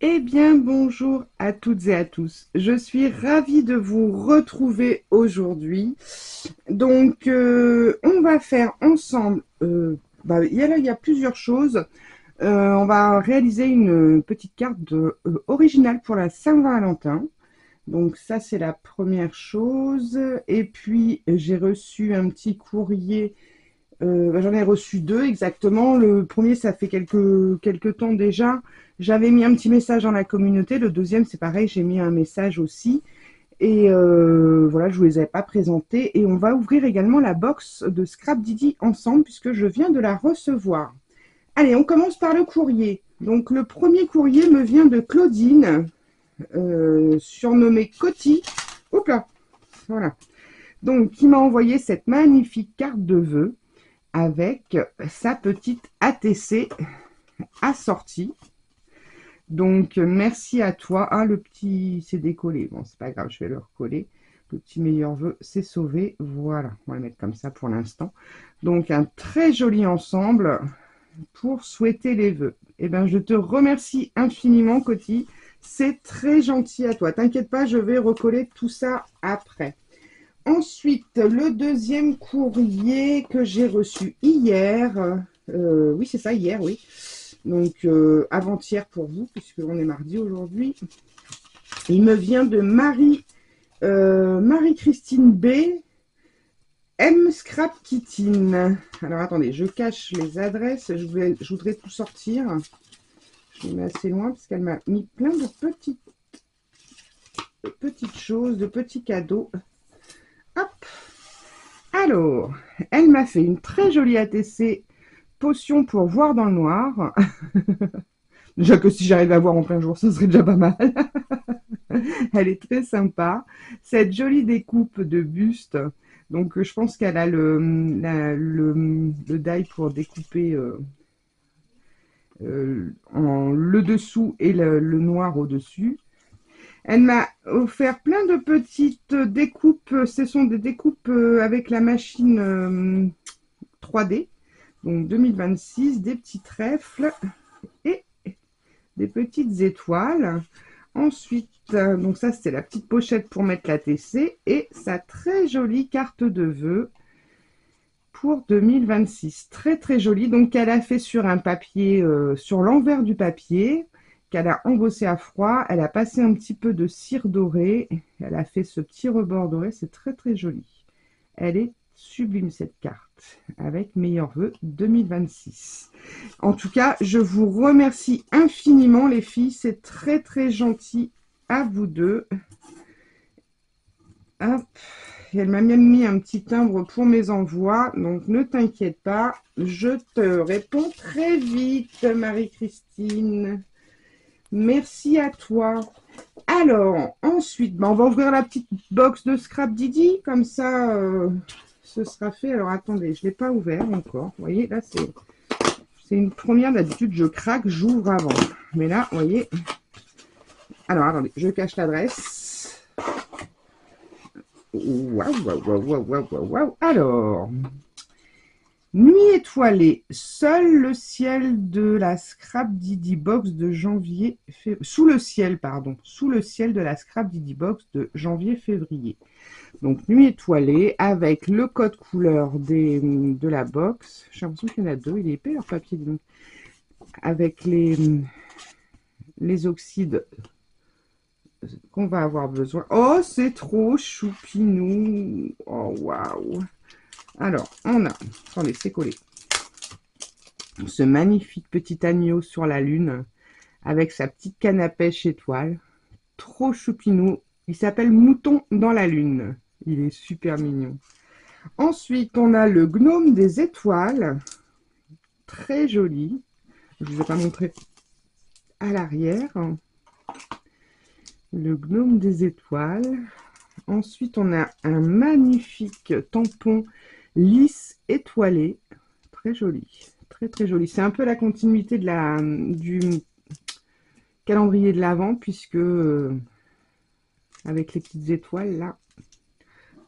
Eh bien, bonjour à toutes et à tous. Je suis ravie de vous retrouver aujourd'hui. Donc, on va faire ensemble. Il y a plusieurs choses. On va réaliser une petite carte originale pour la Saint-Valentin. Donc, ça, c'est la première chose. Et puis, j'ai reçu un petit courrier. J'en ai reçu deux exactement. Le premier, ça fait quelques temps déjà. J'avais mis un petit message dans la communauté. Le deuxième, c'est pareil, j'ai mis un message aussi. Et voilà, je vous les avais pas présentés. Et on va ouvrir également la box de Scrap Didi ensemble puisque je viens de la recevoir. Allez, on commence par le courrier. Donc le premier courrier me vient de Claudine, surnommée Coty. Hop là, voilà. Donc qui m'a envoyé cette magnifique carte de vœux avec sa petite ATC assortie. Donc, merci à toi. Ah, le petit, c'est décollé. Bon, c'est pas grave, je vais le recoller. Le petit meilleur vœu, c'est sauvé. Voilà, on va le mettre comme ça pour l'instant. Donc, un très joli ensemble pour souhaiter les vœux. Eh bien, je te remercie infiniment, Coty. C'est très gentil à toi. T'inquiète pas, je vais recoller tout ça après. Ensuite, le deuxième courrier que j'ai reçu hier. Oui, c'est ça, hier, oui. Donc, avant-hier pour vous, puisqu'on est mardi aujourd'hui. Il me vient de Marie-Christine B. M. Scrap Kittin. Alors, attendez, je cache les adresses. Je voudrais tout sortir. Je les mets assez loin, parce qu'elle m'a mis plein de petites choses, de petits cadeaux. Hop. Alors, elle m'a fait une très jolie ATC potion pour voir dans le noir. Déjà que si j'arrive à voir en plein jour, ce serait déjà pas mal. Elle est très sympa. Cette jolie découpe de buste. Donc, je pense qu'elle a le die pour découper le dessous et le noir au-dessus. Elle m'a offert plein de petites découpes. Ce sont des découpes avec la machine 3D. Donc 2026, des petits trèfles et des petites étoiles. Ensuite, donc ça c'était la petite pochette pour mettre la TC et sa très jolie carte de vœux pour 2026. Très très jolie. Donc elle a fait sur un papier, sur l'envers du papier, qu'elle a embossé à froid. Elle a passé un petit peu de cire dorée. Elle a fait ce petit rebord doré. C'est très très joli. Elle est sublime cette carte avec meilleurs vœux 2026. En tout cas, je vous remercie infiniment les filles, c'est très très gentil à vous deux. Hop. Et elle m'a même mis un petit timbre pour mes envois, donc ne t'inquiète pas, je te réponds très vite Marie-Christine. Merci à toi. Alors, ensuite, on va ouvrir la petite box de Scrap Didi, comme ça, ce sera fait. Alors, attendez, je ne l'ai pas ouvert encore. Vous voyez, là, c'est une première. D'habitude, je craque, j'ouvre avant. Mais là, vous voyez. Alors, attendez, je cache l'adresse. Waouh, waouh, waouh, waouh, waouh, waouh. Alors, nuit étoilée, seul le ciel de la Scrap Didi Box de janvier, sous le ciel, pardon, sous le ciel de la Scrap Didi Box de janvier-février. Donc nuit étoilée avec le code couleur de la box. J'ai l'impression qu'il y en a deux, il est épais leur papier, donc. Avec les oxydes qu'on va avoir besoin. Oh, c'est trop choupinou. Oh, waouh. Alors, on a, attendez, c'est collé, ce magnifique petit agneau sur la lune avec sa petite canne à pêche étoile. Trop choupinou. Il s'appelle Mouton dans la lune. Il est super mignon. Ensuite, on a le gnome des étoiles. Très joli. Je ne vous ai pas montré à l'arrière. Le gnome des étoiles. Ensuite, on a un magnifique tampon lisse étoilé. Très joli. Très très joli. C'est un peu la continuité du calendrier de l'Avent, puisque avec les petites étoiles là,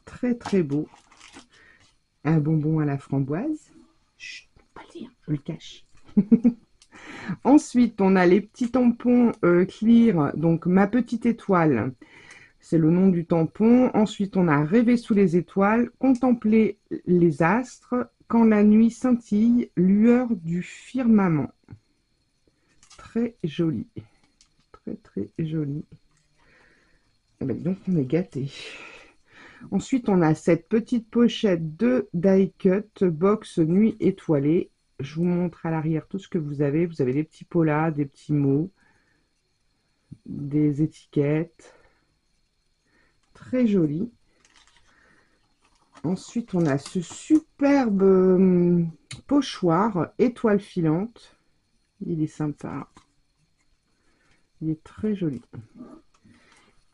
très très beau. Un bonbon à la framboise. Chut, pas le dire, je le cache. Ensuite, on a les petits tampons clear, donc ma petite étoile, c'est le nom du tampon. Ensuite, on a rêvé sous les étoiles, contempler les astres, quand la nuit scintille, lueur du firmament. Très joli, très très joli. Eh ben, donc on est gâté. Ensuite, on a cette petite pochette de die cut box nuit étoilée. Je vous montre à l'arrière tout ce que vous avez. Vous avez des petits polas, des petits mots, des étiquettes. Très joli. Ensuite, on a ce superbe pochoir étoile filante. Il est sympa. Il est très joli.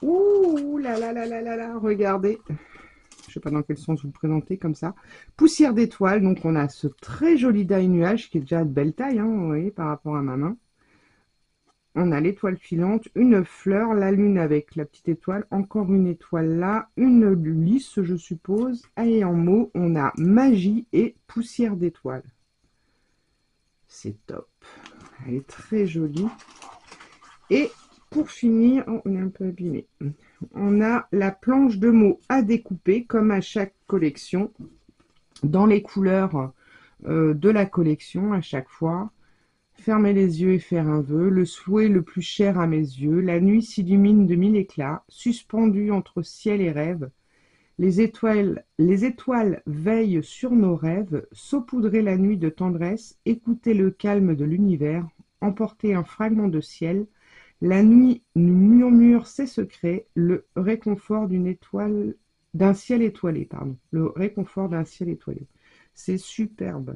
Ouh là là là là là là, regardez. Je ne sais pas dans quel sens vous le présenter comme ça. Poussière d'étoile. Donc, on a ce très joli die nuage qui est déjà de belle taille, hein, vous voyez, par rapport à ma main. On a l'étoile filante, une fleur, la lune avec la petite étoile, encore une étoile là, une lisse, je suppose. Et en mots, on a magie et poussière d'étoile. C'est top. Elle est très jolie. Et pour finir, oh, on est un peu abîmé. On a la planche de mots à découper, comme à chaque collection, dans les couleurs de la collection à chaque fois. Fermer les yeux et faire un vœu, le souhait le plus cher à mes yeux, la nuit s'illumine de mille éclats, suspendue entre ciel et rêve. Les étoiles veillent sur nos rêves, saupoudrer la nuit de tendresse, écouter le calme de l'univers, emporter un fragment de ciel. La nuit nous murmure ses secrets, le réconfort d'un ciel étoilé, pardon. Le réconfort d'un ciel étoilé. C'est superbe.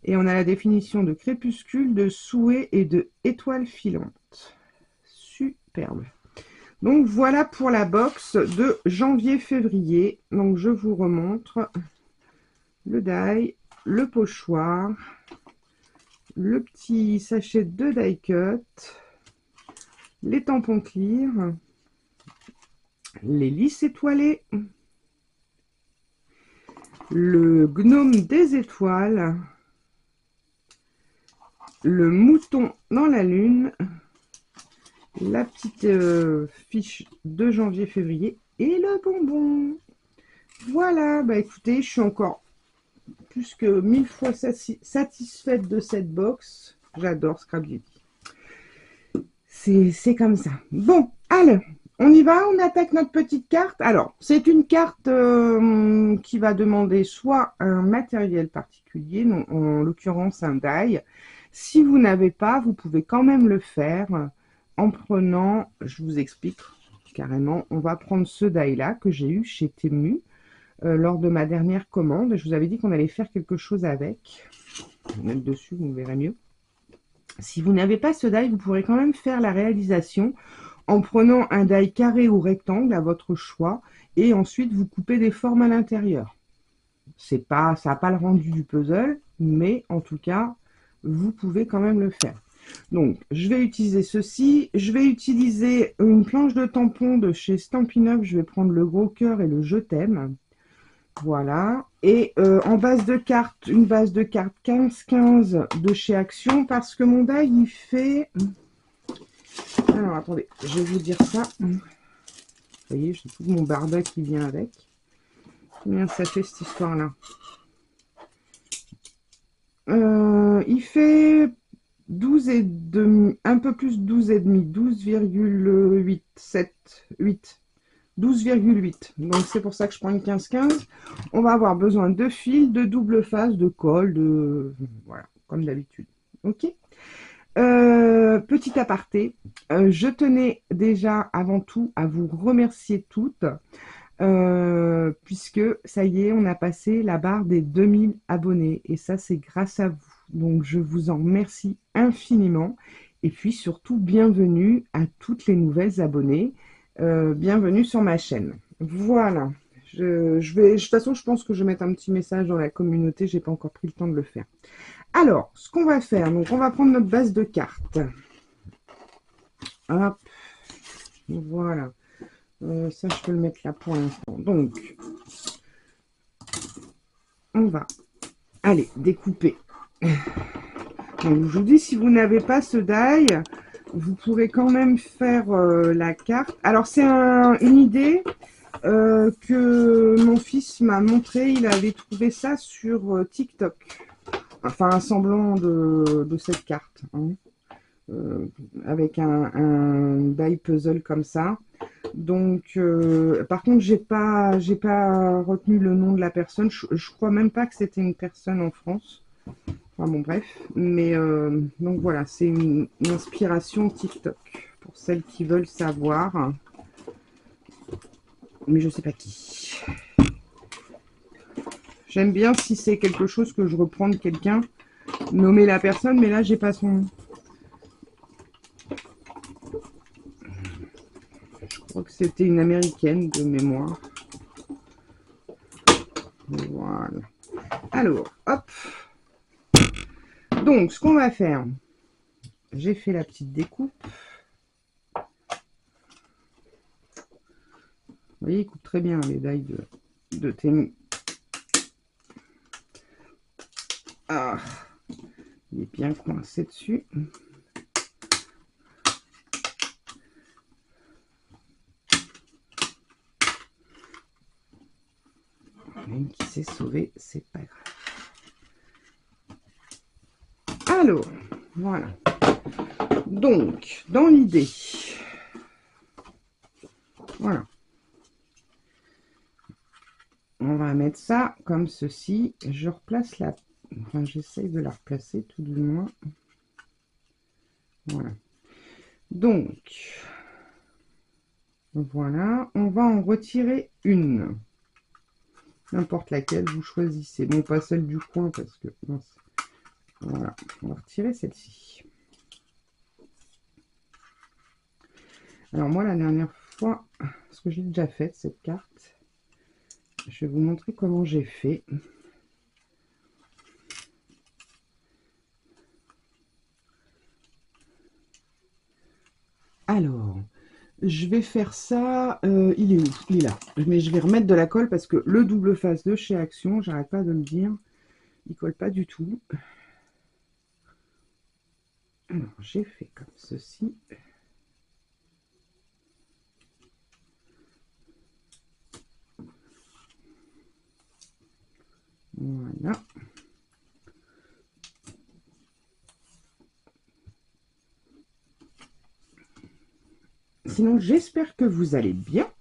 Et on a la définition de crépuscule, de souhait et de étoile filante. Superbe. Donc voilà pour la box de janvier-février. Donc je vous remontre le die, le pochoir, le petit sachet de die cut, les tampons clear, les lisses étoilées, le gnome des étoiles, le mouton dans la lune, la petite fiche de janvier-février et le bonbon. Voilà, bah écoutez, je suis encore plus que 1000 fois satisfaite de cette box. J'adore Scrabble. C'est comme ça. Bon, allez, on y va, on attaque notre petite carte. Alors, c'est une carte qui va demander soit un matériel particulier, en l'occurrence un die. Si vous n'avez pas, vous pouvez quand même le faire en prenant, je vous explique carrément, on va prendre ce die-là que j'ai eu chez Temu lors de ma dernière commande. Je vous avais dit qu'on allait faire quelque chose avec. Je vais mettre dessus, vous verrez mieux. Si vous n'avez pas ce die, vous pourrez quand même faire la réalisation en prenant un die carré ou rectangle à votre choix et ensuite vous coupez des formes à l'intérieur. C'est pas, ça n'a pas le rendu du puzzle, mais en tout cas, vous pouvez quand même le faire. Donc, je vais utiliser ceci. Je vais utiliser une planche de tampon de chez Stampin' Up. Je vais prendre le gros cœur et le je t'aime. Voilà. Et en base de carte, une base de carte 15-15 de chez Action parce que mon die, il fait... Alors, attendez, je vais vous dire ça. Vous voyez, j'ai tout mon barda qui vient avec. Combien ça fait cette histoire-là? Il fait 12 et demi, un peu plus de 12 et demi, 12,8, 7, 8, 12,8. Donc c'est pour ça que je prends une 15-15. On va avoir besoin de fils, de double face, de colle, de voilà, comme d'habitude. Ok. Petit aparté, je tenais déjà avant tout à vous remercier toutes. Puisque ça y est, on a passé la barre des 2000 abonnés et ça c'est grâce à vous. Donc je vous en remercie infiniment et puis surtout bienvenue à toutes les nouvelles abonnées. Bienvenue sur ma chaîne. Voilà. De toute façon, je pense que je vais mettre un petit message dans la communauté. J'ai pas encore pris le temps de le faire. Alors, ce qu'on va faire, donc on va prendre notre base de cartes. Hop. Voilà. Ça, je peux le mettre là pour l'instant. Donc, on va aller découper Donc, je vous dis, si vous n'avez pas ce die, vous pourrez quand même faire la carte. Alors, c'est une idée que mon fils m'a montré. Il avait trouvé ça sur TikTok. Enfin, un semblant de cette carte. Hein. Avec un die puzzle comme ça. Donc, par contre, j'ai pas retenu le nom de la personne. Je crois même pas que c'était une personne en France. Enfin bon, bref. Mais donc voilà, c'est une inspiration TikTok pour celles qui veulent savoir. Mais je sais pas qui. J'aime bien si c'est quelque chose que je reprends de quelqu'un, nommer la personne, mais là j'ai pas son nom. Je crois que c'était une américaine de mémoire. Voilà. Alors, hop. Donc, ce qu'on va faire, j'ai fait la petite découpe. Vous voyez, il coupe très bien les dailles de Temu. Ah, il est bien coincé dessus. Même qui s'est sauvé, c'est pas grave. Alors, voilà. Donc, dans l'idée, voilà. On va mettre ça comme ceci. Je replace la... Enfin, j'essaye de la replacer tout du moins. Voilà. Donc, voilà. On va en retirer une. N'importe laquelle, vous choisissez. Bon, pas celle du coin parce que... Non, voilà. On va retirer celle-ci. Alors moi, la dernière fois, parce que j'ai déjà fait cette carte, je vais vous montrer comment j'ai fait. Alors, je vais faire ça, il est où? Il est là. Mais je vais remettre de la colle parce que le double face de chez Action, j'arrête pas de le dire, il colle pas du tout. Alors, j'ai fait comme ceci. Voilà. Sinon, j'espère que vous allez bien,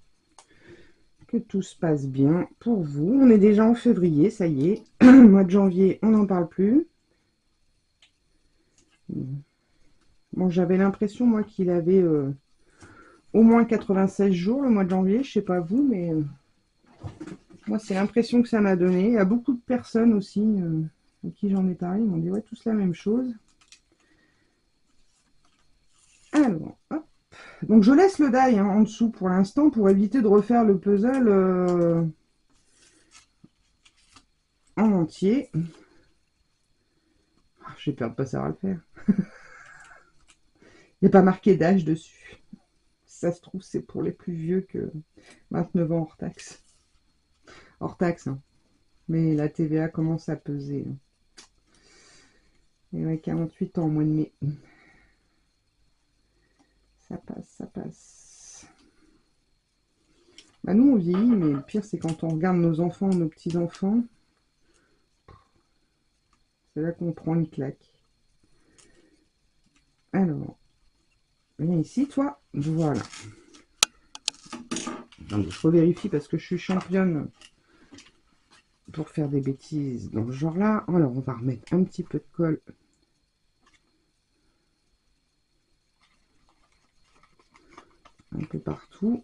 que tout se passe bien pour vous. On est déjà en février, ça y est. Mois de janvier, on n'en parle plus. Bon, j'avais l'impression, moi, qu'il avait au moins 96 jours le mois de janvier. Je sais pas vous, mais moi, c'est l'impression que ça m'a donné. Il y a beaucoup de personnes aussi à qui j'en ai parlé. Ils m'ont dit, ouais, tous la même chose. Alors, hop. Donc, je laisse le die hein, en dessous pour l'instant pour éviter de refaire le puzzle en entier. J'ai peur de pas savoir le faire. Il n'y a pas marqué d'âge dessus. Si ça se trouve, c'est pour les plus vieux que 29 ans hors taxe. Hors taxe, hein. Mais la TVA commence à peser. Hein. Et ouais, 48 ans au mois de mai. Ça passe, ça passe. Bah nous, on vieillit, mais le pire, c'est quand on regarde nos enfants, nos petits-enfants. C'est là qu'on prend une claque. Alors, viens ici, toi. Voilà. Attendez, je revérifie parce que je suis championne pour faire des bêtises dans ce genre-là. Alors, on va remettre un petit peu de colle. Un peu partout.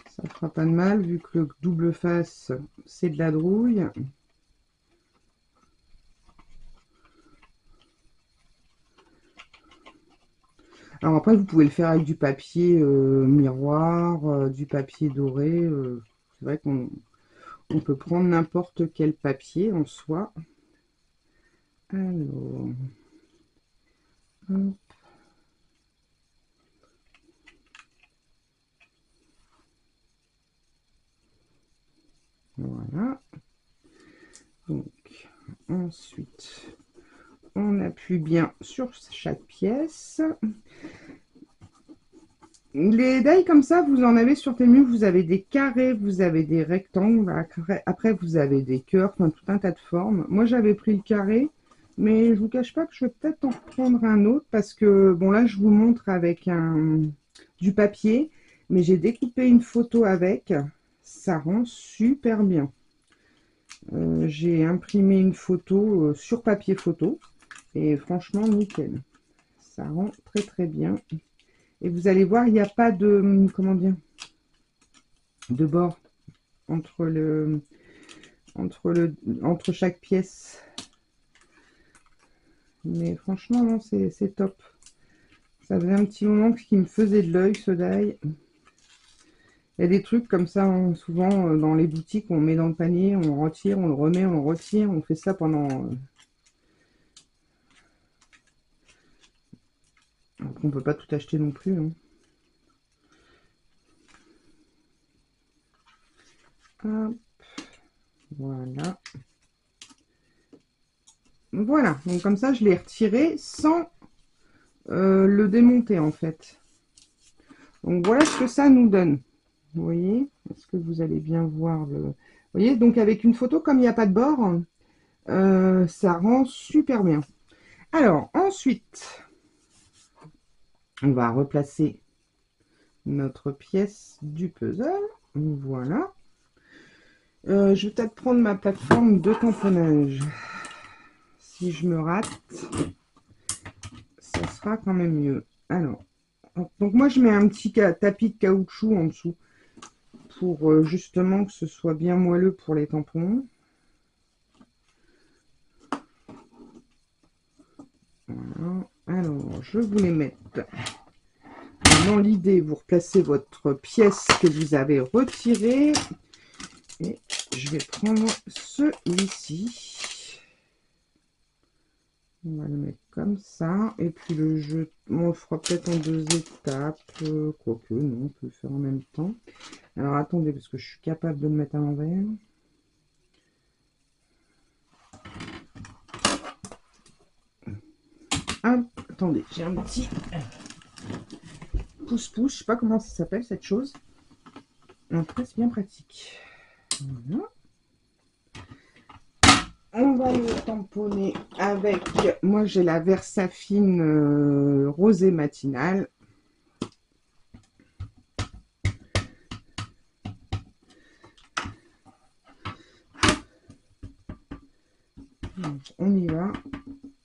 Ça fera pas de mal vu que le double face, c'est de la drouille. Alors après, vous pouvez le faire avec du papier miroir, du papier doré. C'est vrai qu'on peut prendre n'importe quel papier en soi. Alors, hop. Voilà. Donc, ensuite, On appuie bien sur chaque pièce. Les die comme ça, vous en avez sur Temu, vous avez des carrés, vous avez des rectangles, après vous avez des cœurs, enfin tout un tas de formes. Moi j'avais pris le carré, mais je vous cache pas que je vais peut-être en prendre un autre parce que, bon là je vous montre avec du papier, mais j'ai découpé une photo avec, ça rend super bien. J'ai imprimé une photo sur papier photo et franchement nickel. Ça rend très très bien. Et vous allez voir, il n'y a pas de, comment dire, de bord entre chaque pièce. Mais franchement, non, c'est top. Ça faisait un petit moment qu'il me faisait de l'œil, ce die. Il y a des trucs comme ça, hein, souvent dans les boutiques, on met dans le panier, on le retire, on le remet, on le retire. On fait ça pendant... on ne peut pas tout acheter non plus. Hein. Hop, voilà. Voilà, donc comme ça, je l'ai retiré sans le démonter en fait. Donc voilà ce que ça nous donne. Vous voyez, est-ce que vous allez bien voir le... Vous voyez, donc avec une photo, comme il n'y a pas de bord, ça rend super bien. Alors, ensuite, on va replacer notre pièce du puzzle. Voilà. Je vais peut-être prendre ma plateforme de tamponnage. Si je me rate, ça sera quand même mieux. Alors, donc moi, je mets un petit tapis de caoutchouc en dessous pour justement que ce soit bien moelleux pour les tampons. Voilà. Alors, je vous les mettre dans l'idée. Vous replacez votre pièce que vous avez retirée. Et je vais prendre celui-ci. On va le mettre comme ça. Et puis le jeu, on le fera peut-être en 2 étapes. Quoique, non, on peut le faire en même temps. Alors attendez, parce que je suis capable de le mettre à l'envers. Hop, attendez, j'ai un petit pouce-pouce. Je sais pas comment ça s'appelle cette chose. En tout cas, c'est bien pratique. Voilà. On va le tamponner avec, moi j'ai la Versafine rosée matinale. Donc, on y va,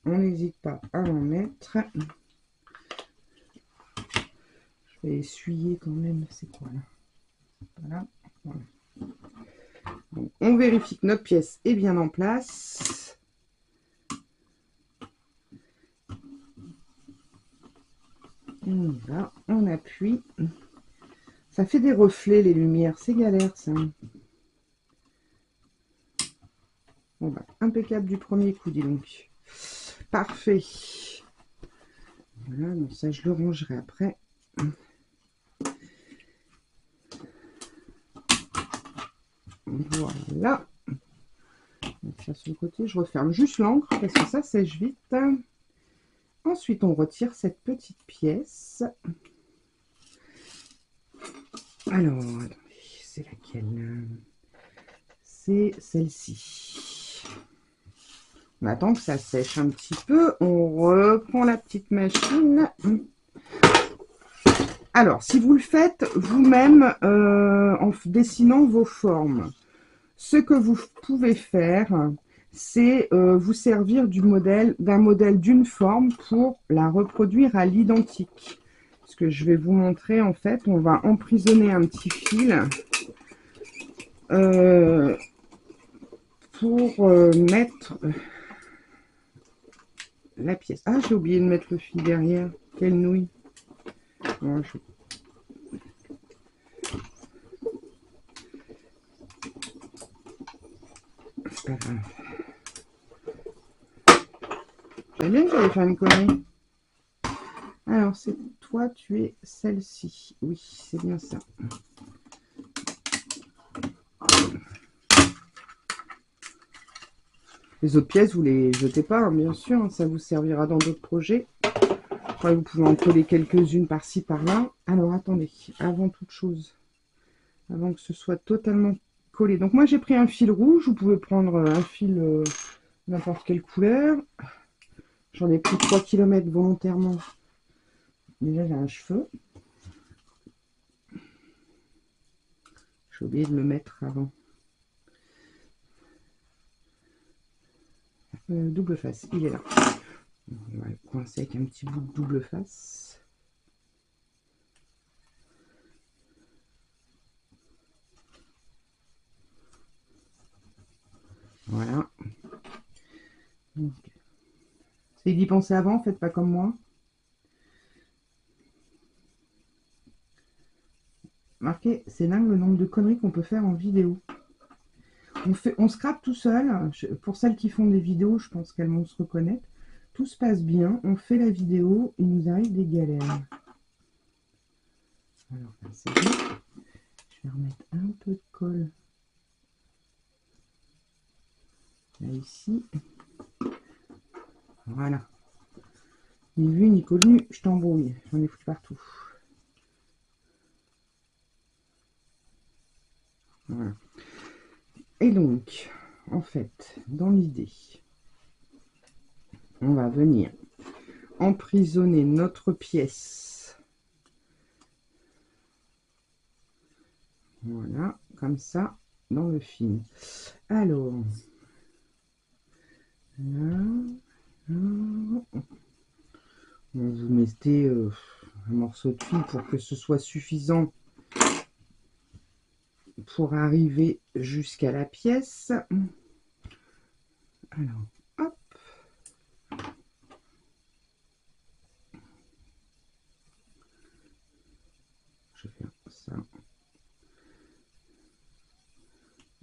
on n'hésite pas à en mettre. Je vais essuyer quand même, c'est quoi là? Voilà, voilà. Donc, on vérifie que notre pièce est bien en place. On y va, on appuie. Ça fait des reflets les lumières, c'est galère ça. Bon bah, impeccable du premier coup, dis donc. Parfait. Voilà, donc ça je le rangerai après. Voilà. On va faire sur le côté, je referme juste l'encre parce que ça sèche vite. Ensuite, on retire cette petite pièce. Alors, attendez, c'est laquelle? C'est celle-ci. On attend que ça sèche un petit peu. On reprend la petite machine. Alors, si vous le faites vous-même en dessinant vos formes, ce que vous pouvez faire, c'est vous servir d'un modèle d'une forme pour la reproduire à l'identique. Ce que je vais vous montrer, en fait, on va emprisonner un petit fil pour mettre la pièce. Ah, j'ai oublié de mettre le fil derrière. Quelle nouille. Bon, c'est pas grave. J'avais bien que j'allais faire une connerie. Alors, c'est toi, tu es celle-ci. Oui, c'est bien ça. Les autres pièces, vous les jetez pas, hein, bien sûr, hein, ça vous servira dans d'autres projets. Après, vous pouvez en coller quelques-unes par-ci, par-là. Alors, attendez, avant toute chose, avant que ce soit totalement collé. Donc, moi, j'ai pris un fil rouge. Vous pouvez prendre un fil n'importe quelle couleur. J'en ai pris 3 km volontairement. Déjà, j'ai un cheveu. J'ai oublié de me mettre avant. Double face, il est là. On va le coincer avec un petit bout de double face. Voilà. C'est d'y penser avant, faites pas comme moi. Marquez, c'est dingue le nombre de conneries qu'on peut faire en vidéo. On scrape tout seul. Pour celles qui font des vidéos, je pense qu'elles vont se reconnaître. Tout se passe bien. On fait la vidéo. Il nous arrive des galères. Alors, c'est bon. Je vais remettre un peu de colle. Là, ici. Voilà. Ni vu, ni connu, je t'embrouille. J'en ai foutu partout. Voilà. Et donc, en fait, dans l'idée, on va venir emprisonner notre pièce. Voilà, comme ça, dans le film. Alors, là, vous mettez un morceau de fil pour que ce soit suffisant pour arriver jusqu'à la pièce. Alors, hop. Je vais faire ça.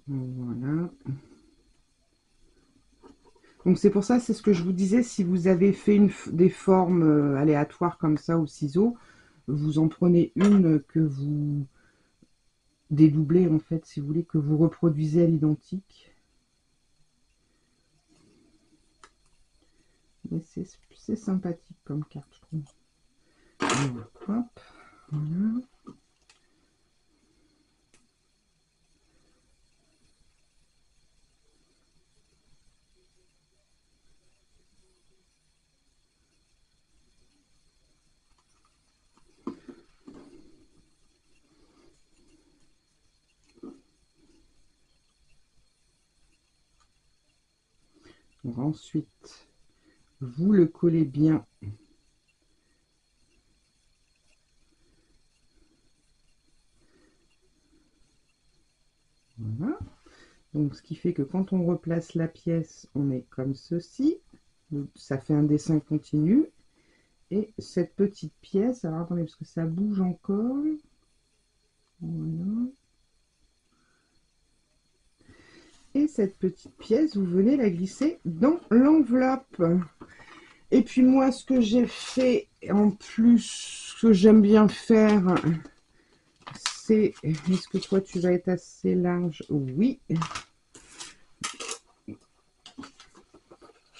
Voilà. Donc c'est pour ça, c'est ce que je vous disais, si vous avez fait des formes aléatoires comme ça au ciseau, vous en prenez une que vous dédoublez en fait, si vous voulez, que vous reproduisez à l'identique. Mais c'est sympathique comme carte, je trouve. Alors, hop, voilà. Donc, ensuite, vous le collez bien. Voilà. Donc, ce qui fait que quand on replace la pièce, on est comme ceci. Donc, ça fait un dessin continu. Et cette petite pièce, alors attendez, parce que ça bouge encore. Voilà. Et cette petite pièce, vous venez la glisser dans l'enveloppe. Et puis moi, ce que j'ai fait en plus, ce que j'aime bien faire, c'est... Est-ce que toi, tu vas être assez large? Oui.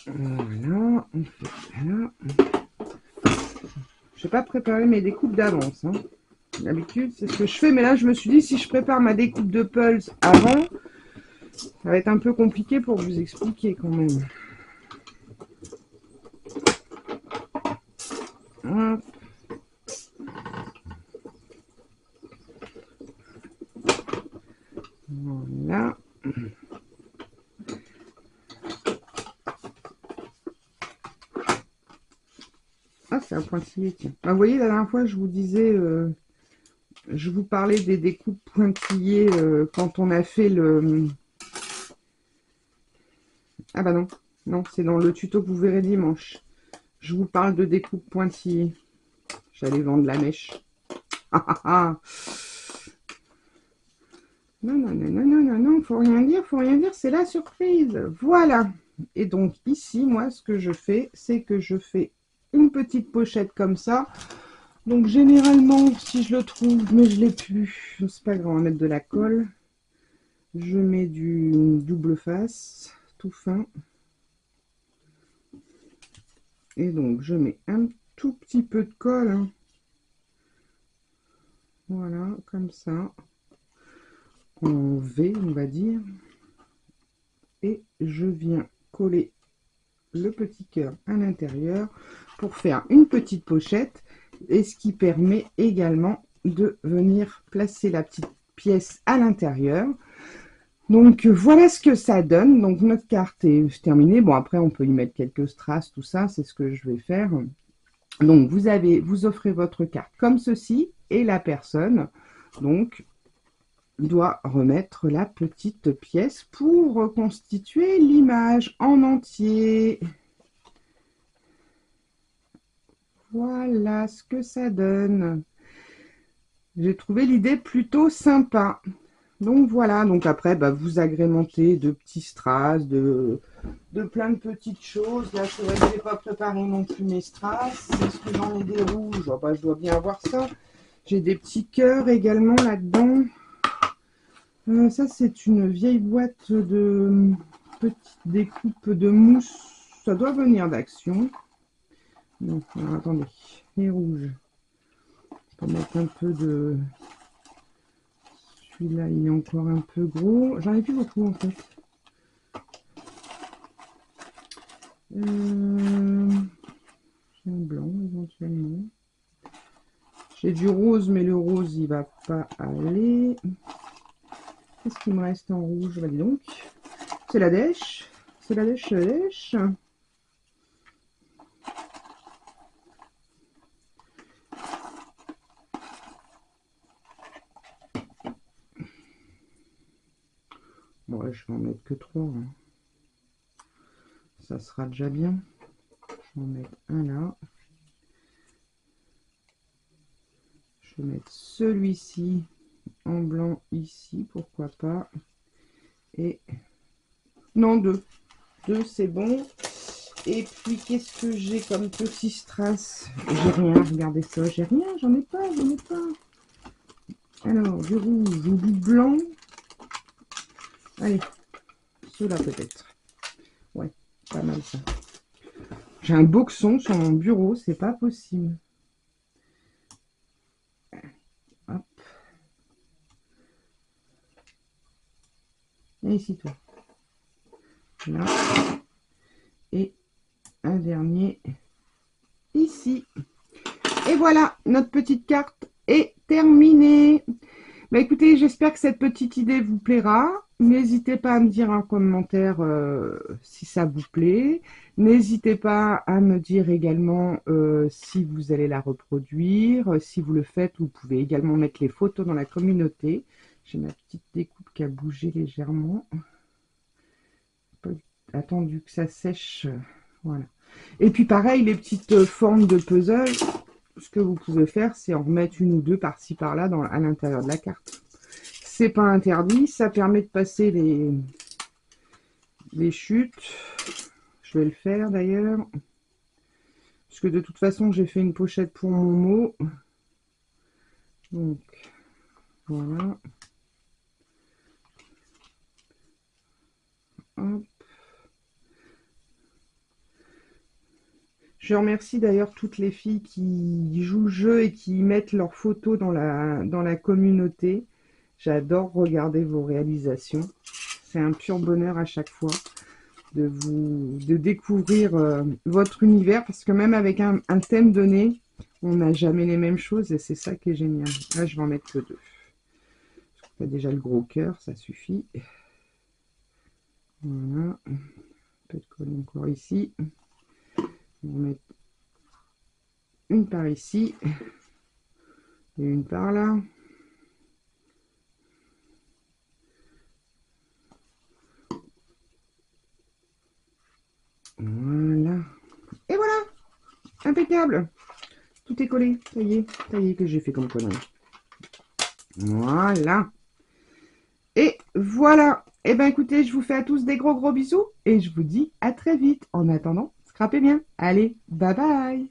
Voilà, on fait ça là. Je n'ai pas préparé mes découpes d'avance. Hein. D'habitude, c'est ce que je fais. Mais là, je me suis dit, si je prépare ma découpe de pulse avant, ça va être un peu compliqué pour vous expliquer quand même. Hop. Voilà. Ah, c'est un pointillé, tiens. Bah, vous voyez, la dernière fois, je vous disais, je vous parlais des découpes pointillées quand on a fait le... Ah bah non, non, c'est dans le tuto que vous verrez dimanche. Je vous parle de découpe pointillée. J'allais vendre la mèche. Ah ah ah. Non, non, non, non, non, non, non, faut rien dire, c'est la surprise. Voilà. Et donc ici, moi, ce que je fais, c'est que je fais une petite pochette comme ça. Donc généralement, si je le trouve, mais je l'ai plus, c'est pas grave, on va mettre de la colle. Je mets du double face, tout fin. Et donc, je mets un tout petit peu de colle, hein. Voilà, comme ça. En V, on va dire. Et je viens coller le petit cœur à l'intérieur pour faire une petite pochette. Et ce qui permet également de venir placer la petite pièce à l'intérieur. Donc voilà ce que ça donne. Donc notre carte est terminée. Bon, après on peut y mettre quelques strass, tout ça, c'est ce que je vais faire. Donc vous offrez votre carte comme ceci et la personne donc doit remettre la petite pièce pour reconstituer l'image en entier. Voilà ce que ça donne. J'ai trouvé l'idée plutôt sympa. Donc voilà, donc après vous agrémentez de petits strass, de plein de petites choses. Là c'est vrai que je n'ai pas préparé non plus mes strass. Est-ce que j'en ai des rouges? Oh, je dois bien avoir ça. J'ai des petits cœurs également là-dedans. Ça c'est une vieille boîte de petites découpes de mousse. Ça doit venir d'Action. Non, alors attendez, les rouges. On va mettre un peu de... Celui-là, il est encore un peu gros. J'en ai plus beaucoup, en fait. J'ai un blanc, éventuellement. J'ai du rose, mais le rose, il va pas aller. Qu'est-ce qu'il me reste en rouge? Bah, dis donc. C'est la dèche. C'est la dèche, la dèche. Bon, ouais, je vais en mettre que 3. Hein. Ça sera déjà bien. Je vais en mettre un là. Je vais mettre celui-ci en blanc ici, pourquoi pas. Et non, 2. 2, c'est bon. Et puis, qu'est-ce que j'ai comme petit strass? J'ai rien, regardez ça. J'ai rien, j'en ai pas, j'en ai pas. Alors, du rouge ou du blanc. Allez, ceux-là peut-être. Ouais, pas mal ça. J'ai un boxon sur mon bureau, c'est pas possible. Hop. Et ici, toi. Là. Et un dernier ici. Et voilà, notre petite carte est terminée. Bah écoutez, j'espère que cette petite idée vous plaira. N'hésitez pas à me dire en commentaire si ça vous plaît. N'hésitez pas à me dire également si vous allez la reproduire. Si vous le faites, vous pouvez également mettre les photos dans la communauté. J'ai ma petite découpe qui a bougé légèrement. Attendu que ça sèche. Voilà. Et puis pareil, les petites formes de puzzle, ce que vous pouvez faire, c'est en remettre une ou deux par-ci par-là à l'intérieur de la carte. C'est pas interdit, ça permet de passer les chutes. Je vais le faire d'ailleurs. Parce que de toute façon, j'ai fait une pochette pour mon mot. Donc, voilà. Hop. Je remercie d'ailleurs toutes les filles qui jouent le jeu et qui mettent leurs photos dans la communauté. J'adore regarder vos réalisations. C'est un pur bonheur à chaque fois de découvrir votre univers, parce que même avec un thème donné, on n'a jamais les mêmes choses et c'est ça qui est génial. Là, je vais en mettre que 2. Il y a déjà le gros cœur, ça suffit. Voilà. Un peu de colle encore ici. On va mettre une par ici et une par là. Voilà. Et voilà, impeccable. Tout est collé. Ça y est que j'ai fait comme connerie. Voilà. Et voilà. Et ben écoutez, je vous fais à tous des gros bisous et je vous dis à très vite. En attendant, scrapez bien. Allez, bye bye.